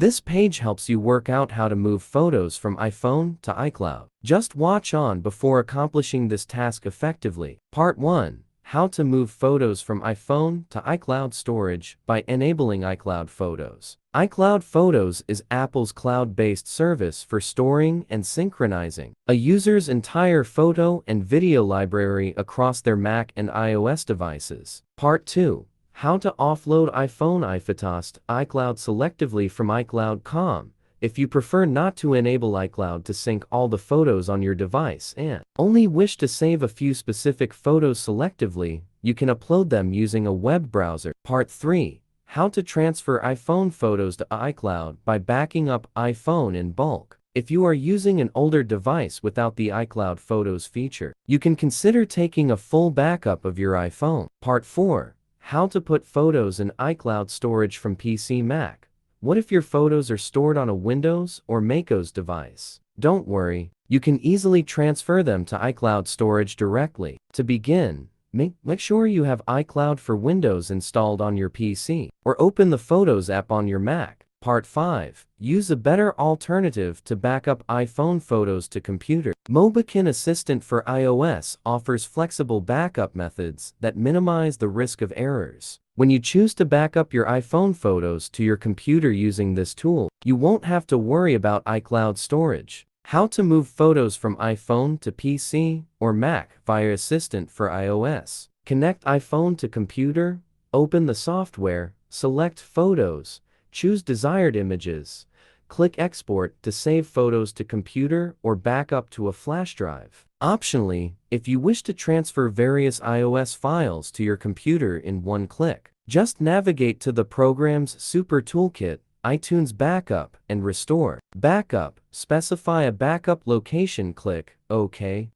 This page helps you work out how to move photos from iPhone to iCloud. Just watch on before accomplishing this task effectively. Part 1. How to move photos from iPhone to iCloud storage by enabling iCloud Photos. iCloud Photos is Apple's cloud-based service for storing and synchronizing a user's entire photo and video library across their Mac and iOS devices. Part 2. How to offload iPhone iPhotos to iCloud selectively from iCloud.com. If you prefer not to enable iCloud to sync all the photos on your device and only wish to save a few specific photos selectively, you can upload them using a web browser. Part 3. How to transfer iPhone photos to iCloud by backing up iPhone in bulk. If you are using an older device without the iCloud Photos feature, you can consider taking a full backup of your iPhone. Part 4. How to put photos in iCloud storage from PC Mac. What if your photos are stored on a Windows or macOS device? Don't worry, you can easily transfer them to iCloud storage directly. To begin, make sure you have iCloud for Windows installed on your PC, or open the Photos app on your Mac. Part 5. Use a better alternative to backup iPhone photos to computer. Mobikin Assistant for iOS offers flexible backup methods that minimize the risk of errors. When you choose to back up your iPhone photos to your computer using this tool, you won't have to worry about iCloud storage. How to move photos from iPhone to PC or Mac via Assistant for iOS. Connect iPhone to computer, open the software, select Photos, choose desired images, click Export to save photos to computer or backup to a flash drive. Optionally, if you wish to transfer various iOS files to your computer in one click, just navigate to the program's Super Toolkit, iTunes Backup, and Restore. Backup. Specify a backup location, click OK.